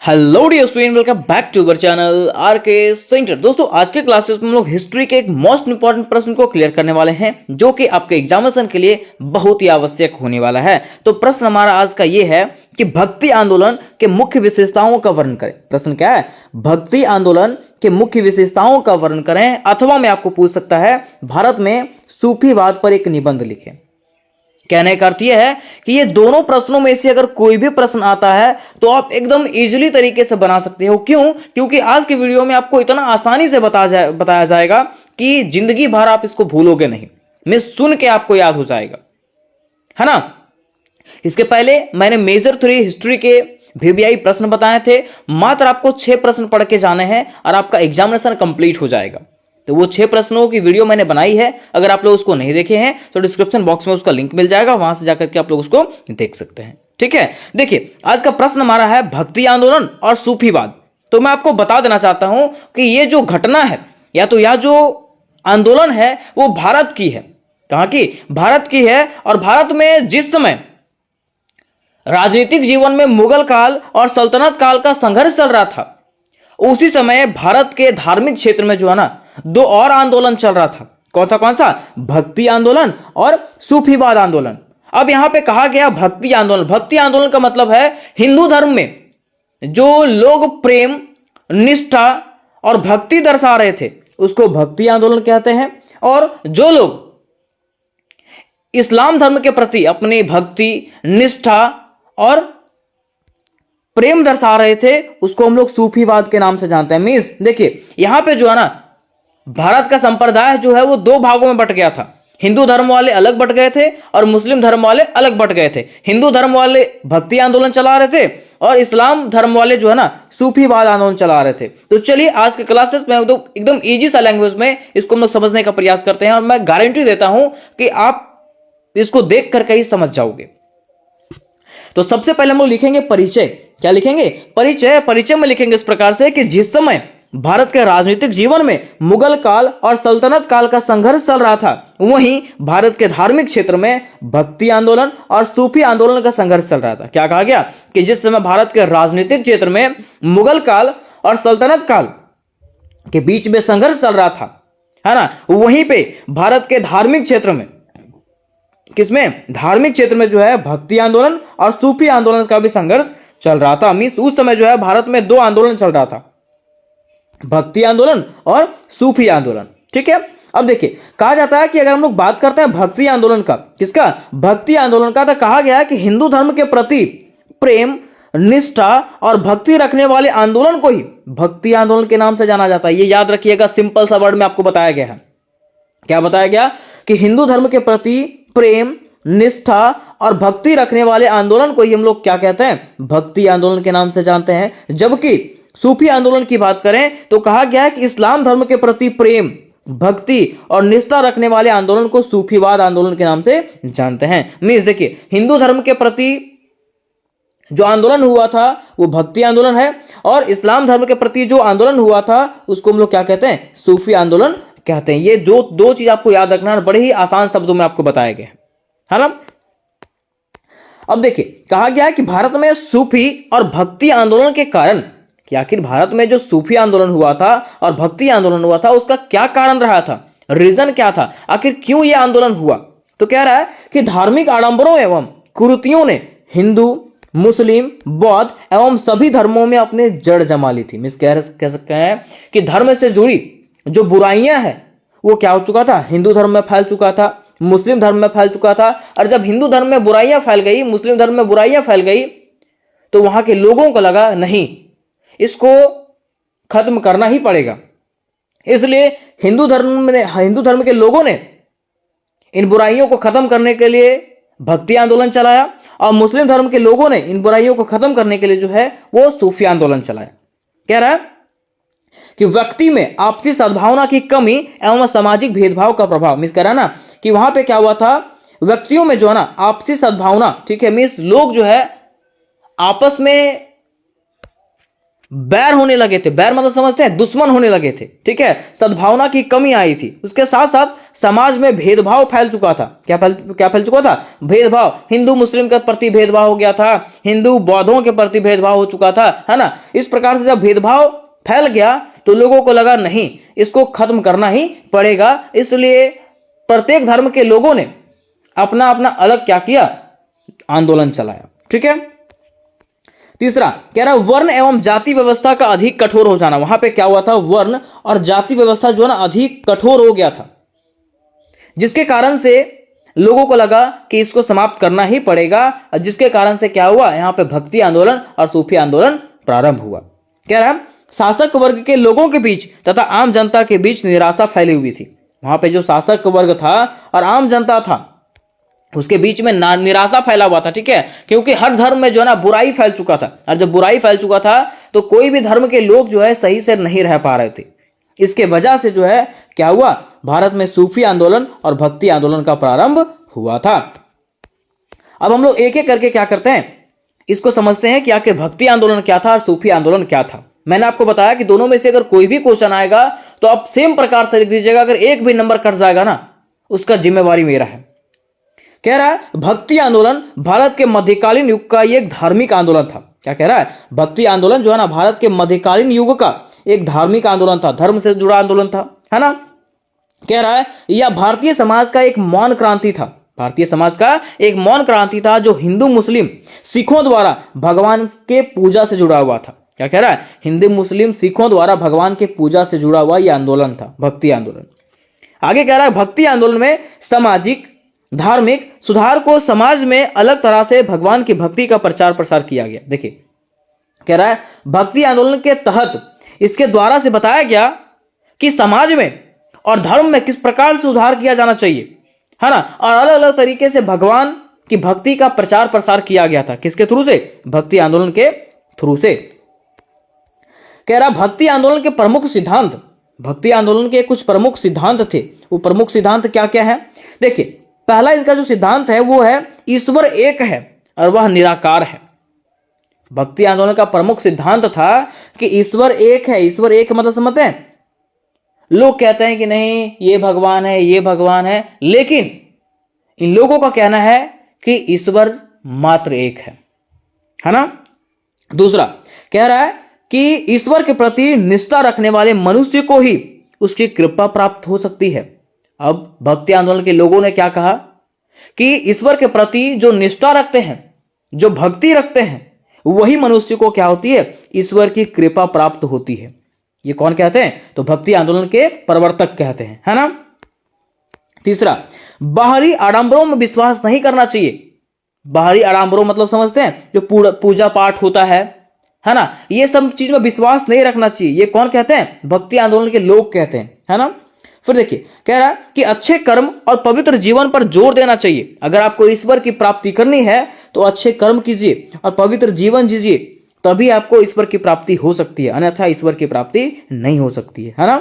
Hello dear student, welcome back to our channel R K centre. दोस्तों, आज के classes में हम लोग हिस्ट्री के एक मोस्ट इंपॉर्टेंट प्रश्न को क्लियर करने वाले हैं जो कि आपके एग्जामिनेशन के लिए बहुत ही आवश्यक होने वाला है। तो प्रश्न हमारा आज का ये है कि भक्ति आंदोलन के मुख्य विशेषताओं का वर्णन करें। प्रश्न क्या है? भक्ति आंदोलन के मुख्य विशेषताओं का वर्णन करें, अथवा मैं आपको पूछ सकता है भारत में सूफीवाद पर एक निबंध लिखें। कहने का अर्थ यह है कि ये दोनों प्रश्नों में से अगर कोई भी प्रश्न आता है तो आप एकदम इजीली तरीके से बना सकते हो। क्यों? क्योंकि आज की वीडियो में आपको इतना आसानी से बताया जाएगा कि जिंदगी भर आप इसको भूलोगे नहीं, मैं सुन के आपको याद हो जाएगा, है ना। इसके पहले मैंने मेजर 3 हिस्ट्री के वीवीआई प्रश्न बताए थे। मात्र आपको 6 प्रश्न पढ़ के जाने हैं और आपका एग्जामिनेशन कंप्लीट हो जाएगा। तो वो 6 प्रश्नों की वीडियो मैंने बनाई है, अगर आप लोग उसको नहीं देखे हैं तो डिस्क्रिप्शन बॉक्स में उसका लिंक मिल जाएगा, वहां से जाकर के आप लोग उसको देख सकते हैं। ठीक है, देखिए आज का प्रश्न हमारा है भक्ति आंदोलन और सूफीवाद। तो मैं आपको बता देना चाहता हूं कि ये जो घटना है या तो यह जो आंदोलन है वो भारत की है। कहां की? भारत की है। और भारत में जिस समय राजनीतिक जीवन में मुगल काल और सल्तनत काल का संघर्ष चल रहा था, उसी समय भारत के धार्मिक क्षेत्र में जो है ना 2 और आंदोलन चल रहा था। कौन सा? भक्ति आंदोलन और सूफीवाद आंदोलन। अब यहां पे कहा गया भक्ति आंदोलन। भक्ति आंदोलन का मतलब है हिंदू धर्म में जो लोग प्रेम, निष्ठा और भक्ति दर्शा रहे थे उसको भक्ति आंदोलन कहते हैं, और जो लोग इस्लाम धर्म के प्रति अपनी भक्ति, निष्ठा और प्रेम दर्शा रहे थे उसको हम लोग सूफीवाद के नाम से जानते हैं। मींस देखिए यहां पे जो है ना भारत का संप्रदाय जो है वो 2 भागों में बट गया था। हिंदू धर्म वाले अलग बट गए थे और मुस्लिम धर्म वाले अलग बट गए थे। हिंदू धर्म वाले भक्ति आंदोलन चला रहे थे और इस्लाम धर्म वाले जो है ना सूफीवाद आंदोलन चला रहे थे। तो चलिए आज के क्लासेस में एकदम इजी सा लैंग्वेज में इसको हम लोग समझने का प्रयास करते हैं, और मैं गारंटी देता हूं कि आप इसको देख करके ही समझ जाओगे। तो सबसे पहले हम लोग लिखेंगे परिचय। क्या लिखेंगे? परिचय। परिचय में लिखेंगे इस प्रकार से कि जिस समय भारत के राजनीतिक जीवन में मुगल काल और सल्तनत काल का संघर्ष चल रहा था, वहीं भारत के धार्मिक क्षेत्र में भक्ति आंदोलन और सूफी आंदोलन का संघर्ष चल रहा था। क्या कहा गया? कि जिस समय भारत के राजनीतिक क्षेत्र में मुगल काल और सल्तनत काल के बीच में संघर्ष चल रहा था, है ना, वहीं पे भारत के धार्मिक क्षेत्र में, किसमें? धार्मिक क्षेत्र में जो है भक्ति आंदोलन और सूफी आंदोलन का भी संघर्ष चल रहा था। मींस उस समय जो है भारत में 2 आंदोलन चल रहा था, भक्ति आंदोलन और सूफी आंदोलन। ठीक है, अब देखिए कहा जाता है कि अगर हम लोग बात करते हैं भक्ति आंदोलन का, किसका? भक्ति आंदोलन का, तो कहा गया है कि हिंदू धर्म के प्रति प्रेम, निष्ठा और भक्ति रखने वाले आंदोलन को ही भक्ति आंदोलन के नाम से जाना जाता है। ये याद रखिएगा, सिंपल सा वर्ड में आपको बताया गया है। क्या बताया गया? कि हिंदू धर्म के प्रति प्रेम, निष्ठा और भक्ति रखने वाले आंदोलन को ही हम लोग क्या कहते हैं? भक्ति आंदोलन के नाम से जानते हैं। जबकि सूफी आंदोलन की बात करें तो कहा गया है कि इस्लाम धर्म के प्रति प्रेम, भक्ति और निष्ठा रखने वाले आंदोलन को सूफीवाद आंदोलन के नाम से जानते हैं। मींस देखिए हिंदू धर्म के प्रति जो आंदोलन हुआ था वो भक्ति आंदोलन है, और इस्लाम धर्म के प्रति जो आंदोलन हुआ था उसको हम लोग क्या कहते हैं? सूफी आंदोलन कहते हैं। ये दो चीज आपको याद रखना है, बड़े ही आसान शब्दों में आपको बताए गए हैं, है ना। अब देखिए कहा गया है कि भारत में सूफी और भक्ति आंदोलन के कारण, कि आखिर भारत में जो सूफी आंदोलन हुआ था और भक्ति आंदोलन हुआ था उसका क्या कारण रहा था, रीजन क्या था, आखिर क्यों यह आंदोलन हुआ। तो कह रहा है कि धार्मिक आडंबरों एवं कुरीतियों ने हिंदू, मुस्लिम, बौद्ध एवं सभी धर्मों में अपने जड़ जमा ली थी। मिस कह सकते हैं कि धर्म से जुड़ी जो बुराइयां हैं वो क्या हो चुका था? हिंदू धर्म में फैल चुका था, मुस्लिम धर्म में फैल चुका था। और जब हिंदू धर्म में बुराइयां फैल गई, मुस्लिम धर्म में बुराइयां फैल गई, तो वहां के लोगों को लगा नहीं, इसको खत्म करना ही पड़ेगा। इसलिए हिंदू धर्म के लोगों ने इन बुराइयों को खत्म करने के लिए भक्ति आंदोलन चलाया, और मुस्लिम धर्म के लोगों ने इन बुराइयों को खत्म करने के लिए जो है वो सूफी आंदोलन चलाया। कह रहा है कि व्यक्ति में आपसी सद्भावना की कमी एवं सामाजिक भेदभाव का प्रभाव। मींस कह रहा है ना कि वहां पे क्या हुआ था? व्यक्तियों में जो है ना आपसी सद्भावना, ठीक है, मींस लोग जो है आपस में बैर होने लगे थे। बैर मतलब समझते हैं, दुश्मन होने लगे थे, ठीक है। सद्भावना की कमी आई थी। उसके साथ साथ समाज में भेदभाव फैल चुका था। क्या फैल चुका था? भेदभाव। हिंदू मुस्लिम के प्रति भेदभाव हो गया था, हिंदू बौद्धों के प्रति भेदभाव हो चुका था, है ना। इस प्रकार से जब भेदभाव फैल गया तो लोगों को लगा नहीं, इसको खत्म करना ही पड़ेगा। इसलिए प्रत्येक धर्म के लोगों ने अपना अपना अलग क्या किया? आंदोलन चलाया, ठीक है। तीसरा कह रहा है वर्ण एवं जाति व्यवस्था का अधिक कठोर हो जाना। वहां पे क्या हुआ था? वर्ण और जाति व्यवस्था जो है ना अधिक कठोर हो गया था, जिसके कारण से लोगों को लगा कि इसको समाप्त करना ही पड़ेगा। जिसके कारण से क्या हुआ? यहां पे भक्ति आंदोलन और सूफी आंदोलन प्रारंभ हुआ। कह रहा है शासक वर्ग के लोगों के बीच तथा आम जनता के बीच निराशा फैली हुई थी। वहां पे जो शासक वर्ग था और आम जनता था उसके बीच में निराशा फैला हुआ था, ठीक है। क्योंकि हर धर्म में जो है ना बुराई फैल चुका था, और जब बुराई फैल चुका था तो कोई भी धर्म के लोग जो है सही से नहीं रह पा रहे थे। इसके वजह से जो है क्या हुआ? भारत में सूफी आंदोलन और भक्ति आंदोलन का प्रारंभ हुआ था। अब हम लोग एक एक करके क्या करते हैं, इसको समझते हैं कि आखिर भक्ति आंदोलन क्या था और सूफी आंदोलन क्या था। मैंने आपको बताया कि दोनों में से अगर कोई भी क्वेश्चन आएगा तो आप सेम प्रकार से लिख दीजिएगा। अगर एक भी नंबर कट जाएगा ना, उसका जिम्मेवारी मेरा है। कह रहा है भक्ति आंदोलन भारत के मध्यकालीन युग का एक धार्मिक आंदोलन था। क्या कह रहा है? भक्ति आंदोलन जो है ना भारत के मध्यकालीन युग का एक धार्मिक आंदोलन था, धर्म से जुड़ा आंदोलन था, है ना। कह रहा है यह भारतीय समाज का एक मौन क्रांति था। भारतीय समाज का एक मौन क्रांति था जो हिंदू मुस्लिम सिखों द्वारा भगवान के पूजा से जुड़ा हुआ था। क्या कह रहा है? हिंदू मुस्लिम सिखों द्वारा भगवान के पूजा से जुड़ा हुआ यह आंदोलन था, भक्ति आंदोलन। आगे कह रहा है भक्ति आंदोलन में सामाजिक धार्मिक सुधार को समाज में अलग तरह से भगवान की भक्ति का प्रचार प्रसार किया गया। देखिए कह रहा है भक्ति आंदोलन के तहत इसके द्वारा से बताया गया कि समाज में और धर्म में किस प्रकार से सुधार किया जाना चाहिए, है ना। और अलग अलग तरीके से भगवान की भक्ति का प्रचार प्रसार किया गया था। किसके थ्रू से? भक्ति आंदोलन के थ्रू से। कह रहा भक्ति आंदोलन के प्रमुख सिद्धांत, भक्ति आंदोलन के कुछ प्रमुख सिद्धांत थे। वो प्रमुख सिद्धांत क्या क्या है? देखिए पहला इनका जो सिद्धांत है वो है ईश्वर एक है और वह निराकार है। भक्ति आंदोलन का प्रमुख सिद्धांत था कि ईश्वर एक है। ईश्वर एक मतलब समझते हैं? लोग कहते हैं कि नहीं ये भगवान है, ये भगवान है, लेकिन इन लोगों का कहना है कि ईश्वर मात्र एक है ना। दूसरा कह रहा है कि ईश्वर के प्रति निष्ठा रखने वाले मनुष्य को ही उसकी कृपा प्राप्त हो सकती है। अब भक्ति आंदोलन के लोगों ने क्या कहा कि ईश्वर के प्रति जो निष्ठा रखते हैं, जो भक्ति रखते हैं, वही मनुष्य को क्या होती है? ईश्वर की कृपा प्राप्त होती है। ये कौन कहते हैं? तो भक्ति आंदोलन के प्रवर्तक कहते हैं, है ना। तीसरा बाहरी आडंबरों में विश्वास नहीं करना चाहिए। बाहरी आडंबरों मतलब समझते हैं? जो पूजा पाठ होता है ना, ये सब चीज में विश्वास नहीं रखना चाहिए। ये कौन कहते हैं? भक्ति आंदोलन के लोग कहते हैं, है ना। फिर देखिए कह रहा है कि अच्छे कर्म और पवित्र जीवन पर जोर देना चाहिए। अगर आपको ईश्वर की प्राप्ति करनी है तो अच्छे कर्म कीजिए और पवित्र जीवन जीजिए, तभी आपको ईश्वर की प्राप्ति हो सकती है, अन्यथा ईश्वर की प्राप्ति नहीं हो सकती है ना।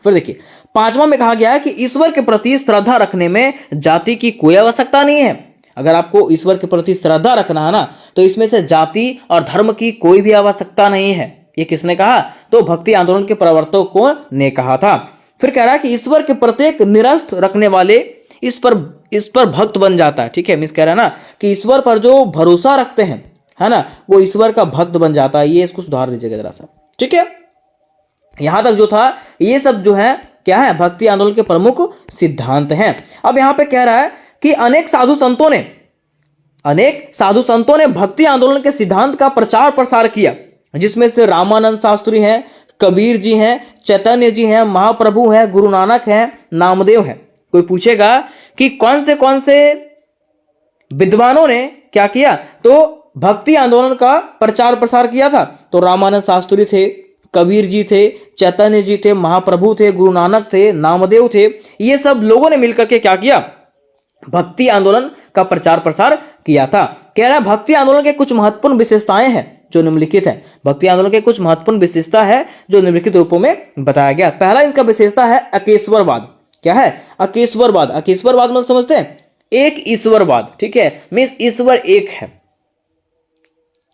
फिर देखिए पांचवा में कहा गया है कि ईश्वर के प्रति श्रद्धा रखने में जाति की कोई आवश्यकता नहीं है। अगर आपको ईश्वर के प्रति श्रद्धा रखना है ना, तो इसमें से जाति और धर्म की कोई भी आवश्यकता नहीं है। ये किसने कहा? तो भक्ति आंदोलन के प्रवर्तकों ने कहा था। फिर कह रहा है कि ईश्वर के प्रत्येक निरस्त रखने वाले इस पर भक्त बन जाता है। ठीक है, मिस कह रहा है ना कि ईश्वर पर जो भरोसा रखते हैं, है ना, वो ईश्वर का भक्त बन जाता है। ये इसको सुधार दीजिएगा जरा सा, ठीक है। यहां तक जो था ये सब जो है क्या है? भक्ति आंदोलन के प्रमुख सिद्धांत हैं। अब यहां पे कह रहा है कि अनेक साधु संतों ने भक्ति आंदोलन के सिद्धांत का प्रचार प्रसार किया, जिसमें से रामानंद शास्त्री हैं, कबीर जी हैं, चैतन्य जी हैं, महाप्रभु हैं, गुरु नानक हैं, नामदेव हैं। कोई पूछेगा कि कौन से विद्वानों ने क्या किया? तो भक्ति आंदोलन का प्रचार प्रसार किया था। तो रामानंद शास्त्री थे, कबीर जी थे, चैतन्य जी थे, महाप्रभु थे, गुरु नानक थे, नामदेव थे। ये सब लोगों ने मिलकर के क्या किया? भक्ति आंदोलन का प्रचार प्रसार किया था। कह रहा है भक्ति आंदोलन के कुछ महत्वपूर्ण विशेषताएं हैं जो निम्नलिखित है। भक्ति आंदोलन के कुछ महत्वपूर्ण विशेषता है जो निम्नलिखित रूपों में बताया गया। पहला इसका विशेषता है अकेश्वरवाद। क्या है? अकेश्वरवाद। अकेश्वरवाद मतलब समझते हैं? एक ईश्वरवाद। ठीक है, मीन्स ईश्वर एक है।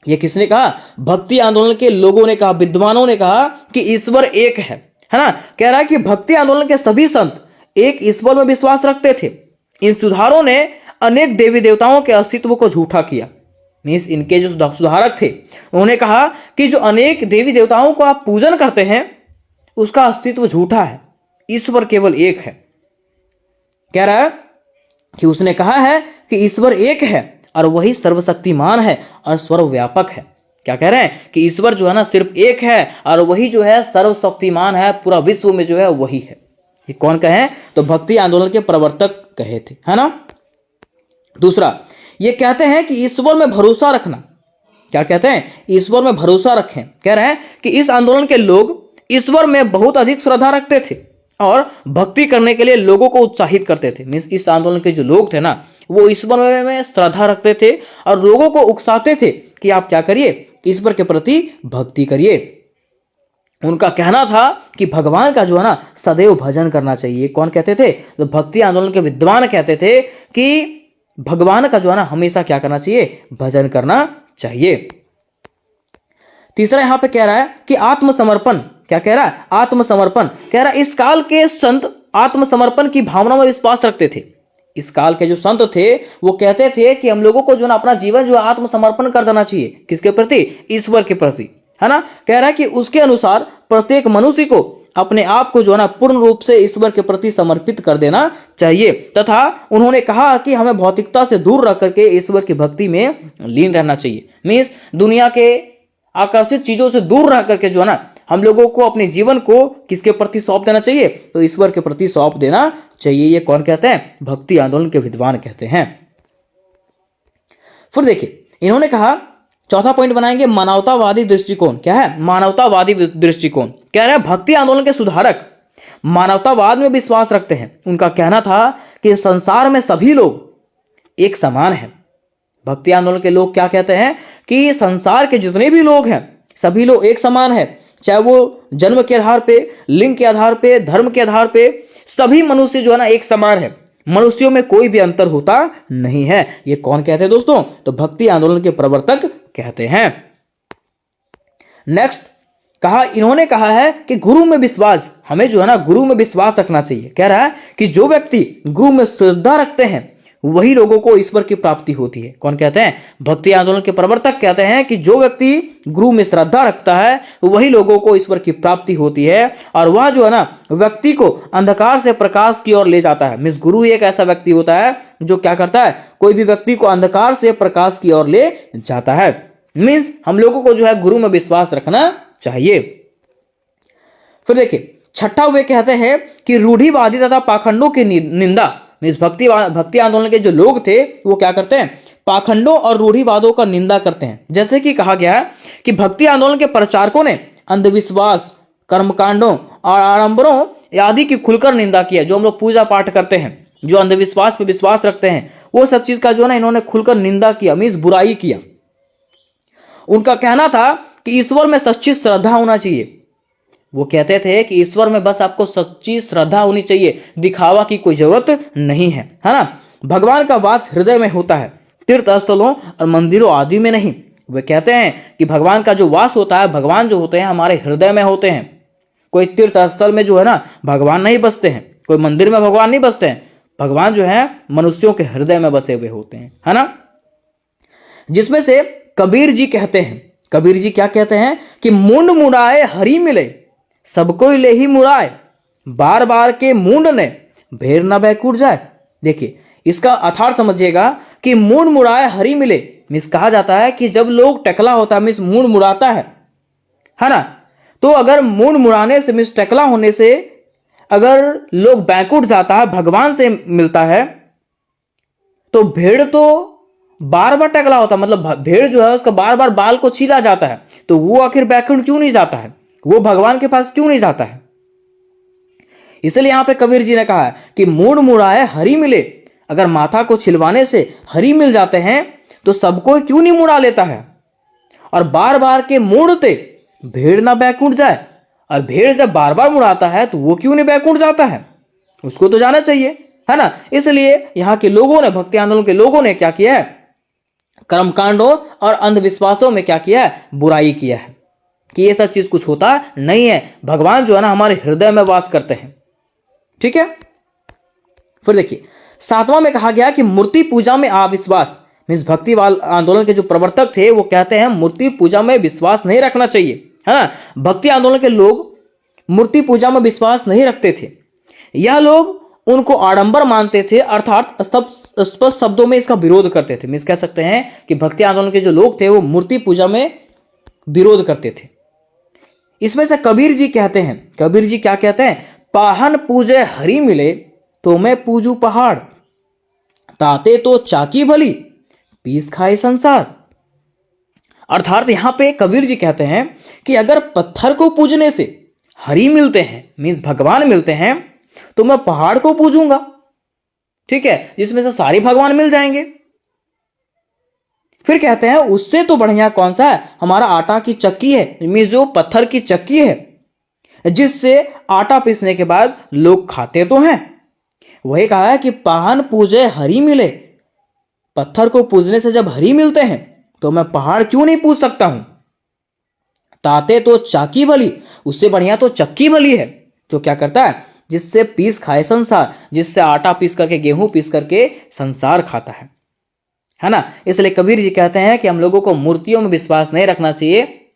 ये किसने कहा? भक्ति आंदोलन के लोगों ने कहा, विद्वानों ने कहा कि ईश्वर एक है ना। कह रहा है कि भक्ति आंदोलन के सभी संत एक ईश्वर में विश्वास रखते थे। इन सुधारों ने अनेक देवी देवताओं के अस्तित्व को झूठा किया। मीन्स इनके जो सुधारक थे उन्होंने कहा कि जो अनेक देवी देवताओं को आप पूजन करते हैं उसका अस्तित्व झूठा है, ईश्वर केवल एक है। कह रहा है कि उसने कहा है कि ईश्वर एक है और वही सर्वशक्तिमान है और सर्वव्यापक है। क्या कह रहे हैं कि ईश्वर जो है ना सिर्फ एक है और वही जो है सर्वशक्तिमान है, पूरा विश्व में जो है वही है। ये कौन कहे? तो भक्ति आंदोलन के प्रवर्तक कहे थे, है ना। दूसरा, ये कहते हैं कि ईश्वर में भरोसा रखना। क्या कहते हैं? ईश्वर में भरोसा रखें। कह रहे हैं कि इस आंदोलन के लोग ईश्वर में बहुत अधिक श्रद्धा रखते थे और भक्ति करने के लिए लोगों को उत्साहित करते थे। मीन्स इस आंदोलन के जो लोग थे ना वो ईश्वर में श्रद्धा रखते थे और लोगों को उकसाते थे कि आप क्या करिए, ईश्वर के प्रति भक्ति करिए। उनका कहना था कि भगवान का जो है ना सदैव भजन करना चाहिए। कौन कहते थे? तो भक्ति आंदोलन के विद्वान कहते थे कि भगवान का जो है ना हमेशा क्या करना चाहिए, भजन करना चाहिए। तीसरा यहां पे कह रहा है कि आत्मसमर्पण। क्या कह रहा है? आत्मसमर्पण। कह रहा है इस काल के संत आत्मसमर्पण की भावना में विश्वास रखते थे। इस काल के जो संत थे वो कहते थे कि हम लोगों को जो ना अपना जीवन जो आत्मसमर्पण कर देना चाहिए। किसके प्रति? ईश्वर के प्रति, है ना। कह रहा है कि उसके अनुसार प्रत्येक मनुष्य को अपने आप को जो है ना पूर्ण रूप से ईश्वर के प्रति समर्पित कर देना चाहिए तथा उन्होंने कहा कि हमें भौतिकता से दूर रख करके ईश्वर की भक्ति में लीन रहना चाहिए। मीन्स दुनिया के आकर्षित चीजों से दूर रह करके जो है ना हम लोगों को अपने जीवन को किसके प्रति सौंप देना चाहिए? तो ईश्वर के प्रति सौंप देना चाहिए। ये कौन कहते हैं? भक्ति आंदोलन के विद्वान कहते हैं। फिर देखिए इन्होंने कहा, चौथा पॉइंट बनाएंगे मानवतावादी दृष्टिकोण। क्या है? मानवतावादी दृष्टिकोण। कह रहे हैं भक्ति आंदोलन के सुधारक मानवतावाद में विश्वास रखते हैं। उनका कहना था कि संसार में सभी लोग एक समान हैं। भक्ति आंदोलन के लोग क्या कहते हैं कि संसार के जितने भी लोग हैं सभी लोग एक समान है, चाहे वो जन्म के आधार पे, लिंग के आधार पे, धर्म के आधार पे, सभी मनुष्य जो है ना एक समान है, मनुष्यों में कोई भी अंतर होता नहीं है। ये कौन कहते हैं दोस्तों? तो भक्ति आंदोलन के प्रवर्तक कहते हैं। नेक्स्ट इन्होंने कहा है कि गुरु में विश्वास, हमें जो है ना गुरु में विश्वास रखना चाहिए। कह रहा है कि जो व्यक्ति गुरु में श्रद्धा रखते हैं वही लोगों को ईश्वर की प्राप्ति होती है। कौन कहते हैं? भक्ति आंदोलन के प्रवर्तक कहते हैं कि जो व्यक्ति गुरु में श्रद्धा रखता है वही लोगों को ईश्वर की प्राप्ति होती है और वह जो है ना व्यक्ति को अंधकार से प्रकाश की ओर ले जाता है। मीन्स गुरु एक ऐसा व्यक्ति होता है जो क्या करता है, कोई भी व्यक्ति को अंधकार से प्रकाश की ओर ले जाता है। मीन्स हम लोगों को जो है गुरु में विश्वास रखना चाहिए। फिर देखिए छठा वे कहते हैं कि रूढ़िवादी तथा पाखंडों की निंदा। मीन्स भक्ति आंदोलन के जो लोग थे वो क्या करते हैं? पाखंडों और रूढ़िवादों का निंदा करते हैं। जैसे कि कहा गया है कि भक्ति आंदोलन के प्रचारकों ने अंधविश्वास, कर्मकांडों और आडंबरों आदि की खुलकर निंदा की है। जो हम लोग पूजा पाठ करते हैं, जो अंधविश्वास पे विश्वास रखते हैं, वो सब चीज का जो है ना इन्होंने खुलकर निंदा किया, मीन्स बुराई किया। उनका कहना था कि ईश्वर में सच्ची श्रद्धा होना चाहिए। वो कहते थे कि ईश्वर में बस आपको सच्ची श्रद्धा होनी चाहिए, दिखावा की कोई जरूरत नहीं है ना। भगवान का वास हृदय में होता है, तीर्थ स्थलों और मंदिरों आदि में नहीं। वे कहते हैं कि भगवान का जो वास होता है, भगवान जो होते हैं हमारे हृदय में होते हैं। कोई तीर्थ स्थल में जो है ना भगवान नहीं बसते हैं, कोई मंदिर में भगवान नहीं बसते हैं। भगवान जो है मनुष्यों के हृदय में बसे हुए होते हैं, है ना। जिसमें से कबीर जी कहते हैं, कबीर जी क्या कहते हैं कि मुंड मुड़ाए हरि मिले, सबको ले ही मुड़ाए, बार बार के मुंड ने भेर न बैकुट जाए। देखिए इसका अर्थात समझिएगा कि मुंड मुड़ाए हरि मिले। मीन्स कहा जाता है कि जब लोग टकला होता है, मीन्स मुंड मुड़ाता है ना। तो अगर मुंड मुड़ाने से, मीन्स टकला होने से अगर लोग बैकुट जाता है, भगवान से मिलता है, तो भेड़ तो बार बार टकला होता है, मतलब भेड़ जो है उसका बार बार बाल को छीला जाता है, तो वो आखिर बैकुंठ क्यों नहीं जाता है, वो भगवान के पास क्यों नहीं जाता है। इसलिए यहां पे कबीर जी ने कहा है कि मूड मुड़ाए हरि मिले। अगर माथा को छिलवाने से हरि मिल जाते हैं तो सबको क्यों नहीं मुड़ा लेता है। और बार बार के मुड़ते भेड़ ना बैकुंठ जाए, और भेड़ जब बार बार मुड़ाता है तो वो क्यों नहीं बैकुंठ जाता है, उसको तो जाना चाहिए, है ना। इसलिए यहां के लोगों ने, भक्ति आंदोलन के लोगों ने क्या किया है, कर्मकांडों और अंधविश्वासों में क्या किया है, बुराई किया है, कि ये सब चीज कुछ होता नहीं है। भगवान जो है ना हमारे हृदय में वास करते हैं। ठीक है, फिर देखिए 7वां में कहा गया कि मूर्ति पूजा में अविश्वास, मीन्स भक्ति आंदोलन के जो प्रवर्तक थे वो कहते हैं मूर्ति पूजा में विश्वास नहीं रखना चाहिए, है ना। भक्ति आंदोलन के लोग मूर्ति पूजा में विश्वास नहीं रखते थे। यह लोग उनको आडंबर मानते थे, अर्थात स्पष्ट शब्दों में इसका विरोध करते थे। मीन्स कह सकते हैं कि भक्ति आंदोलन के जो लोग थे वो मूर्ति पूजा में विरोध करते थे। इसमें से कबीर जी कहते हैं, कबीर जी क्या कहते हैं, पाहन पूजे हरि मिले तो मैं पूजू पहाड़, ताते तो चाकी भली पीस खाए संसार। अर्थात यहां पे कबीर जी कहते हैं कि अगर पत्थर को पूजने से हरि मिलते हैं, मीन्स भगवान मिलते हैं, तो मैं पहाड़ को पूजूंगा, ठीक है, जिसमें से सारे भगवान मिल जाएंगे। फिर कहते हैं उससे तो बढ़िया कौन सा है, हमारा आटा की चक्की है, मीन्स जो पत्थर की चक्की है जिससे आटा पीसने के बाद लोग खाते तो हैं। वही कहा है कि पाहन पूजे हरि मिले, पत्थर को पूजने से जब हरि मिलते हैं तो मैं पहाड़ क्यों नहीं पूज सकता हूं। ताते तो चाकी भली, उससे बढ़िया तो चक्की भली है, जो क्या करता है, जिससे पीस खाए संसार, जिससे आटा पीस करके गेहूं पीस करके संसार खाता है ना। इसलिए कबीर जी कहते हैं कि हम लोगों को मूर्तियों में विश्वास नहीं रखना चाहिए,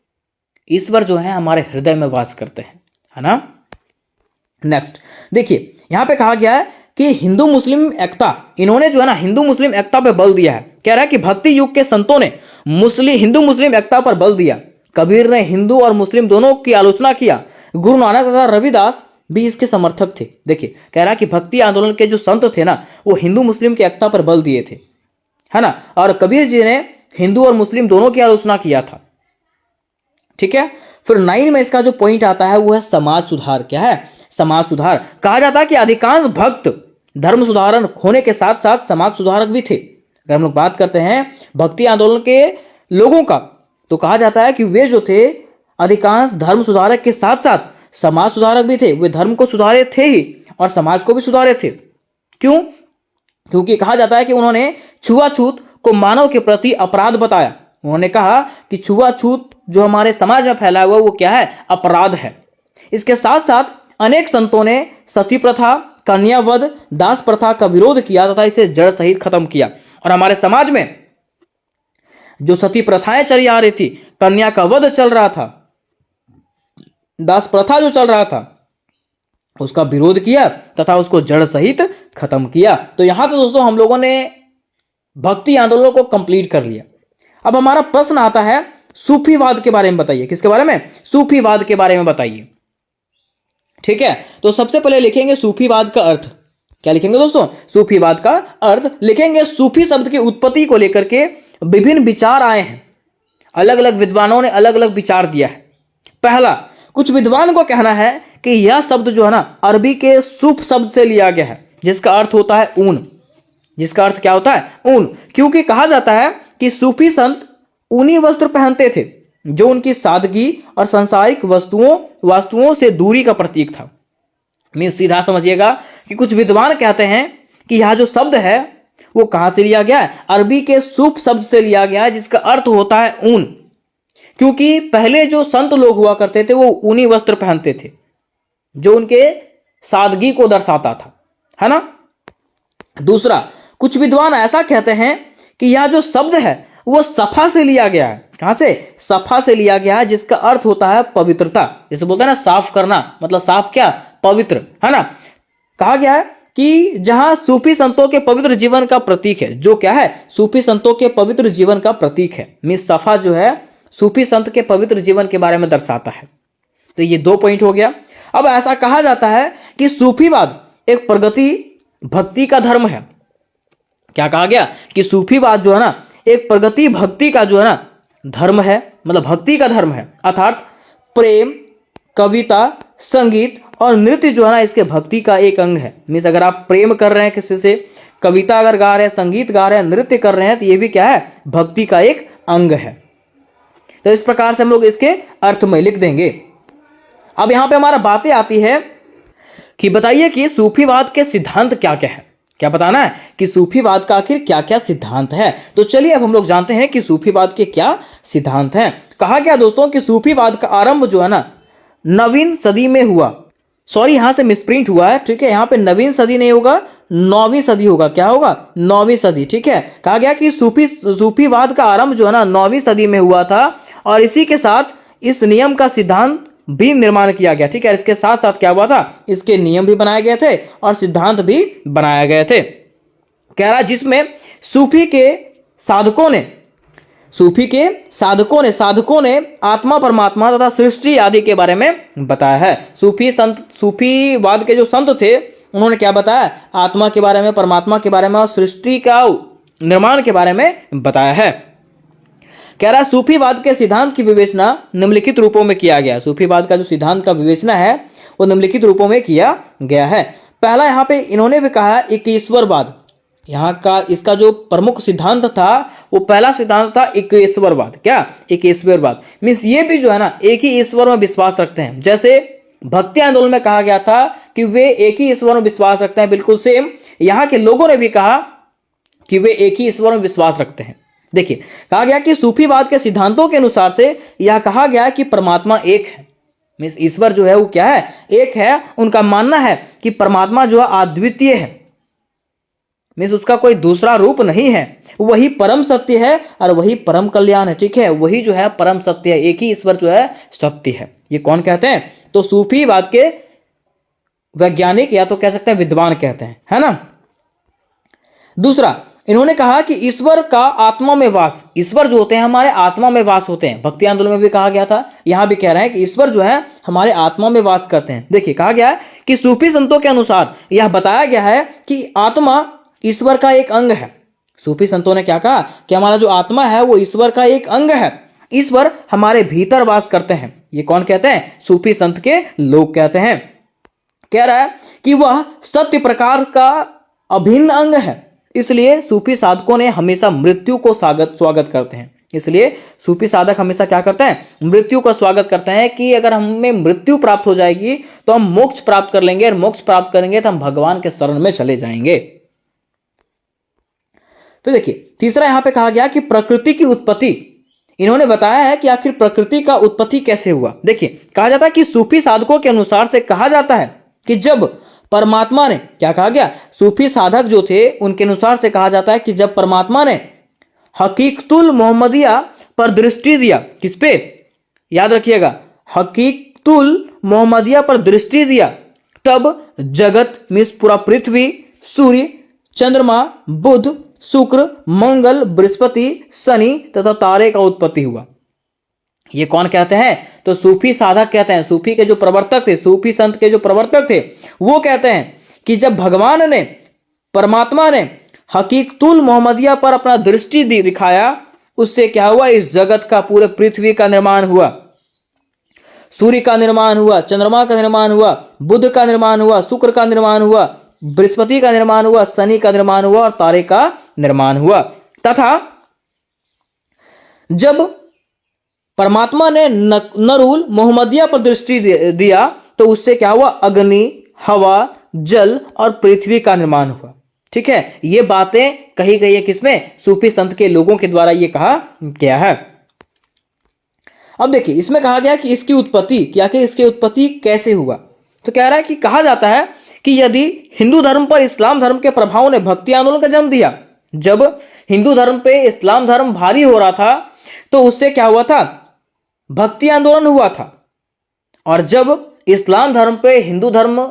ईश्वर जो है हमारे हृदय में वास करते हैं, है ना। नेक्स्ट देखिए यहां पे कहा गया है कि हिंदू मुस्लिम एकता, इन्होंने जो है ना हिंदू मुस्लिम एकता पे बल दिया है। कह रहा है कि भक्ति युग के संतों ने हिंदू मुस्लिम एकता पर बल दिया। कबीर ने हिंदू और मुस्लिम दोनों की आलोचना किया। गुरु नानक तथा रविदास भी इसके समर्थक थे। देखिए कह रहा है कि भक्ति आंदोलन के जो संत थे ना वो हिंदू मुस्लिम की एकता पर बल दिए थे, है ना, और कबीर जी ने हिंदू और मुस्लिम दोनों की आलोचना किया था। ठीक है, फिर 9 में इसका जो पॉइंट आता है वो है समाज सुधार। क्या है, समाज सुधार। कहा जाता है कि अधिकांश भक्त धर्म सुधारक होने के साथ साथ समाज सुधारक भी थे। अगर हम लोग बात करते हैं भक्ति आंदोलन के लोगों का, तो कहा जाता है कि वे जो थे अधिकांश धर्म सुधारक के साथ साथ समाज सुधारक भी थे। वे धर्म को सुधारे थे ही और समाज को भी सुधारे थे। क्यों? क्योंकि कहा जाता है कि उन्होंने छुआछूत को मानव के प्रति अपराध बताया। उन्होंने कहा कि छुआछूत जो हमारे समाज में फैला हुआ वो क्या है, अपराध है। इसके साथ साथ अनेक संतों ने सती प्रथा, कन्यावध, दास प्रथा का विरोध किया तथा इसे जड़ सहित खत्म किया। और हमारे समाज में जो सती प्रथाएं चली आ रही थी, कन्या का वध चल रहा था, दास प्रथा जो चल रहा था, उसका विरोध किया तथा उसको जड़ सहित खत्म किया। तो यहां तो दोस्तों हम लोगों ने भक्ति आंदोलन को कंप्लीट कर लिया। अब हमारा प्रश्न आता है सूफीवाद के बारे में बताइए। किसके बारे में? सूफीवाद के बारे में बताइए। ठीक है, तो सबसे पहले लिखेंगे सूफीवाद का अर्थ। क्या लिखेंगे दोस्तों? सूफीवाद का अर्थ लिखेंगे। सूफी शब्द की उत्पत्ति को लेकर के विभिन्न विचार आए हैं। अलग अलग विद्वानों ने अलग अलग विचार दिया है। पहला, कुछ विद्वान को कहना है कि यह शब्द जो है ना अरबी के सूफ शब्द से लिया गया है, जिसका अर्थ होता है ऊन। जिसका अर्थ क्या होता है? ऊन। क्योंकि कहा जाता है कि सूफी संत ऊनी वस्त्र पहनते थे जो उनकी सादगी और सांसारिक वस्तुओं से दूरी का प्रतीक था। मैं सीधा समझिएगा कि कुछ विद्वान कहते हैं कि यह जो शब्द है वो कहां से लिया गया है? अरबी के सूफ शब्द से लिया गया है, जिसका अर्थ होता है ऊन। क्योंकि पहले जो संत लोग हुआ करते थे वो ऊनी वस्त्र पहनते थे जो उनके सादगी को दर्शाता था, है ना। दूसरा, कुछ विद्वान ऐसा कहते हैं कि यह जो शब्द है वो सफा से लिया गया है। कहां से? सफा से लिया गया है, जिसका अर्थ होता है पवित्रता। जैसे बोलते हैं ना साफ करना, मतलब साफ क्या? पवित्र, है ना। कहा गया है कि जहां सूफी संतों के पवित्र जीवन का प्रतीक है, जो क्या है? सूफी संतों के पवित्र जीवन का प्रतीक है। मीन्स सफा जो है सूफी संत के पवित्र जीवन के बारे में दर्शाता है। तो ये 2 पॉइंट हो गया। अब ऐसा कहा जाता है कि सूफीवाद एक प्रगति भक्ति का धर्म है। क्या कहा गया? कि सूफीवाद जो है ना एक प्रगति भक्ति का जो है ना धर्म है, मतलब भक्ति का धर्म है। अर्थात प्रेम, कविता, संगीत और नृत्य जो है ना इसके भक्ति का एक अंग है। मीन्स अगर आप प्रेम कर रहे हैं किसी से, कविता अगर गा रहे हैं, संगीत गा रहे हैं, नृत्य कर रहे हैं, तो ये भी क्या है? भक्ति का एक अंग है। तो इस प्रकार से हम लोग इसके अर्थ में लिख देंगे। अब यहां पे हमारा बातें आती है कि बताइए कि सूफीवाद के सिद्धांत क्या क्या है। क्या बताना है कि सूफीवाद का आखिर क्या क्या सिद्धांत है। तो चलिए अब हम लोग जानते हैं कि सूफीवाद के क्या सिद्धांत हैं। कहा गया दोस्तों कि सूफीवाद का आरंभ जो है ना नवीं सदी में हुआ। सॉरी, यहां से मिसप्रिंट हुआ है, ठीक है। यहां पे नवीं सदी नहीं होगा, 9वीं सदी होगा। क्या होगा? 9वीं सदी, ठीक है। कहा गया कि सूफीवाद का आरंभ जो है ना 9वीं सदी में हुआ था और इसी के साथ इस नियम का सिद्धांत भी निर्माण किया गया, ठीक है। इसके साथ साथ क्या हुआ था, इसके नियम भी बनाए गए थे और सिद्धांत भी बनाए गए थे। कह रहा जिसमें सूफी के साधकों ने आत्मा, परमात्मा तथा सृष्टि आदि के बारे में बताया है। सूफीवाद के जो संत थे उन्होंने क्या बताया? आत्मा के बारे में, परमात्मा के बारे में और सृष्टि का निर्माण के बारे में बताया है। कह रहा सूफीवाद के सिद्धांत की विवेचना निम्नलिखित रूपों में किया गया। सूफीवाद का जो सिद्धांत का विवेचना है वो निम्नलिखित रूपों में किया गया है। पहला यहाँ पे इन्होंने भी कहा एक ईश्वरवाद। यहाँ का इसका जो प्रमुख सिद्धांत था वो पहला सिद्धांत था एक ईश्वरवाद। क्या? एक ईश्वरवाद मीन्स ये भी जो है ना एक ही ईश्वर में विश्वास रखते हैं। जैसे भक्ति आंदोलन में कहा गया था कि वे एक ही ईश्वर में विश्वास रखते हैं, बिल्कुल सेम यहाँ के लोगों ने भी कहा कि वे एक ही ईश्वर में विश्वास रखते हैं। देखिए, कहा गया कि सूफीवाद के सिद्धांतों के अनुसार से यह कहा गया कि परमात्मा एक है। मीन्स ईश्वर जो है वो क्या है? एक है। उनका मानना है कि परमात्मा जो है अद्वितीय है, मीन्स उसका कोई दूसरा रूप नहीं है, वही परम सत्य है और वही परम कल्याण है, ठीक है। वही जो है परम सत्य है, एक ही ईश्वर जो है सत्य है। ये कौन कहते हैं? तो सूफीवाद के वैज्ञानिक या तो कह सकते हैं विद्वान कहते हैं, है ना। दूसरा, इन्होंने कहा कि ईश्वर का आत्मा में वास, ईश्वर जो होते हैं हमारे आत्मा में वास होते हैं। भक्ति आंदोलन में भी कहा गया था, यहां भी कह रहे हैं कि ईश्वर जो है हमारे आत्मा में वास करते हैं। देखिए, कहा गया है कि सूफी संतों के अनुसार यह बताया गया है कि आत्मा ईश्वर का एक अंग है। सूफी संतों ने क्या कहा कि हमारा जो आत्मा है वो ईश्वर का एक अंग है, ईश्वर हमारे भीतर वास करते हैं। ये कौन कहते हैं? सूफी संत के लोग कहते हैं। कह रहा है कि वह सत्य प्रकार का अभिन्न अंग है, इसलिए सूफी साधकों ने हमेशा मृत्यु को स्वागत करते हैं। इसलिए सूफी साधक हमेशा क्या करते हैं? मृत्यु का स्वागत करते हैं कि अगर हमें मृत्यु प्राप्त हो जाएगी तो हम मोक्ष प्राप्त कर लेंगे, और मोक्ष प्राप्त करेंगे तो हम भगवान के शरण में चले जाएंगे। तो देखिए, तीसरा यहां पे कहा गया कि प्रकृति की उत्पत्ति। इन्होंने बताया है कि आखिर प्रकृति का उत्पत्ति कैसे हुआ। देखिए, कहा जाता है कि सूफी साधकों के अनुसार से कहा जाता है कि जब परमात्मा ने, क्या कहा गया? सूफी साधक जो थे उनके अनुसार से कहा जाता है कि जब परमात्मा ने हकीकतुल मोहम्मदिया पर दृष्टि दिया, किस पे? याद रखिएगा, हकीकतुल मोहम्मदिया पर दृष्टि दिया, तब जगत मीन्स पूरा पृथ्वी, सूर्य, चंद्रमा, बुध, शुक्र, मंगल, बृहस्पति, शनि तथा तारे का उत्पत्ति हुआ। ये कौन कहते हैं? तो सूफी साधक कहते हैं। सूफी के जो प्रवर्तक थे, सूफी संत के जो प्रवर्तक थे, वो कहते हैं कि जब भगवान ने, परमात्मा ने हकीकतुल मोहम्मदिया पर अपना दृष्टि दिखाया, उससे क्या हुआ? इस जगत का, पूरे पृथ्वी का निर्माण हुआ, सूर्य का निर्माण हुआ, चंद्रमा का निर्माण हुआ, बुध का निर्माण हुआ, शुक्र का निर्माण हुआ, बृहस्पति का निर्माण हुआ, शनि का निर्माण हुआ और तारे का निर्माण हुआ। तथा जब परमात्मा ने नरूल मोहम्मदिया पर दृष्टि दिया तो उससे क्या हुआ? अग्नि, हवा, जल और पृथ्वी का निर्माण हुआ, ठीक है। ये बातें कही गई है किसमें? सूफी संत के लोगों के द्वारा ये कहा गया है। अब देखिए, इसमें कहा गया कि इसकी उत्पत्ति, क्या कि इसकी उत्पत्ति कैसे हुआ। तो कह रहा है कि कहा जाता है कि यदि हिंदू धर्म पर इस्लाम धर्म के प्रभाव ने भक्ति आंदोलन का जन्म दिया, जब हिंदू धर्म पे इस्लाम धर्म भारी हो रहा था तो उससे क्या हुआ था? भक्ति आंदोलन हुआ था। और जब इस्लाम धर्म पे हिंदू धर्म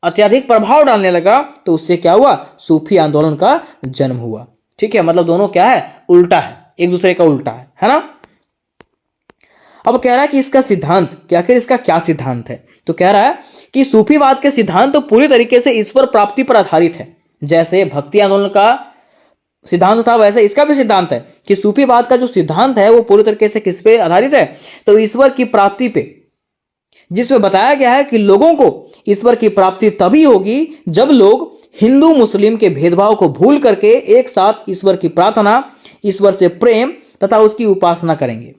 अत्यधिक प्रभाव डालने लगा तो उससे क्या हुआ? सूफी आंदोलन का जन्म हुआ, ठीक है। मतलब दोनों क्या है? उल्टा है, एक दूसरे का उल्टा है ना। अब कह रहा है कि इसका सिद्धांत, कि आखिर इसका क्या सिद्धांत है। तो कह रहा है कि सूफीवाद के सिद्धांत तो पूरी तरीके से ईश्वर प्राप्ति पर आधारित है। जैसे भक्ति आंदोलन का सिद्धांत था वैसे इसका भी सिद्धांत है कि सूफीवाद का जो सिद्धांत है वो पूरी तरीके से किस पे आधारित है? तो ईश्वर की प्राप्ति पे, जिसमें बताया गया है कि लोगों को ईश्वर की प्राप्ति तभी होगी जब लोग हिंदू मुस्लिम के भेदभाव को भूल करके एक साथ ईश्वर की प्रार्थना, ईश्वर से प्रेम तथा उसकी उपासना करेंगे।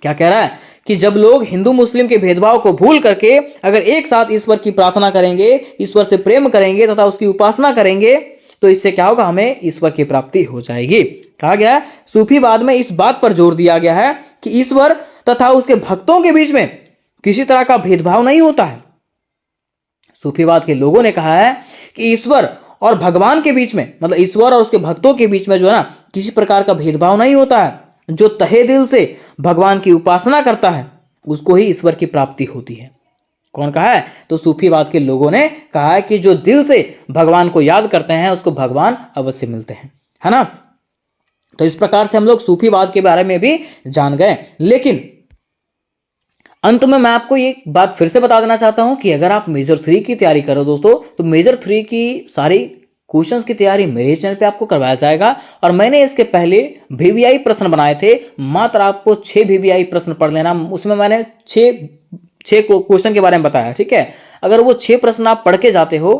क्या कह रहा है कि जब लोग हिंदू मुस्लिम के भेदभाव को भूल करके अगर एक साथ ईश्वर की प्रार्थना करेंगे, ईश्वर से प्रेम करेंगे तथा उसकी उपासना करेंगे तो इससे क्या होगा, हमें ईश्वर की प्राप्ति हो जाएगी। कहा गया है सूफीवाद में इस बात पर जोर दिया गया है कि ईश्वर तथा उसके भक्तों के बीच में किसी तरह का भेदभाव नहीं होता है। सूफीवाद के लोगों ने कहा है कि ईश्वर और भगवान के बीच में, मतलब ईश्वर और उसके भक्तों के बीच में जो है ना, किसी प्रकार का भेदभाव नहीं होता है। जो तहे दिल से भगवान की उपासना करता है उसको ही ईश्वर की प्राप्ति होती है। कौन कहा है? तो सूफीवाद के लोगों ने कहा है कि जो दिल से भगवान को याद करते हैं उसको भगवान अवश्य मिलते हैं, है ना। तो इस प्रकार से हम लोग सूफीवाद के बारे में भी जान गए। लेकिन अंत में मैं आपको ये बात फिर से बता देना चाहता हूं कि अगर आप मेजर 3 की तैयारी करो दोस्तों, तो मेजर 3 की सारी क्वेश्चंस की तैयारी मेरे चैनल पे आपको करवाया जाएगा। और मैंने इसके पहले वीवीआई प्रश्न बनाए थे, मात्र आपको 6 वीवीआई प्रश्न पढ़ लेना। उसमें मैंने 6 क्वेश्चन के बारे में बताया, ठीक है। अगर वो 6 प्रश्न आप पढ़ के जाते हो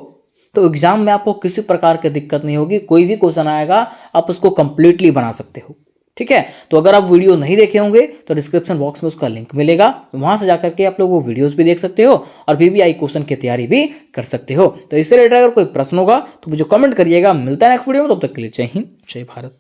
तो एग्जाम में आपको किसी प्रकार की दिक्कत नहीं होगी। कोई भी क्वेश्चन आएगा आप उसको कंप्लीटली बना सकते हो, ठीक है। तो अगर आप वीडियो नहीं देखे होंगे तो डिस्क्रिप्शन बॉक्स में उसका लिंक मिलेगा, वहां से जाकर के आप लोग वो वीडियोस भी देख सकते हो और वीवीआई क्वेश्चन की तैयारी भी कर सकते हो। तो इससे रिलेटेड अगर कोई प्रश्न होगा तो मुझे कमेंट करिएगा। मिलता है नेक्स्ट वीडियो में, तब तक के लिए जय हिंद, जय भारत।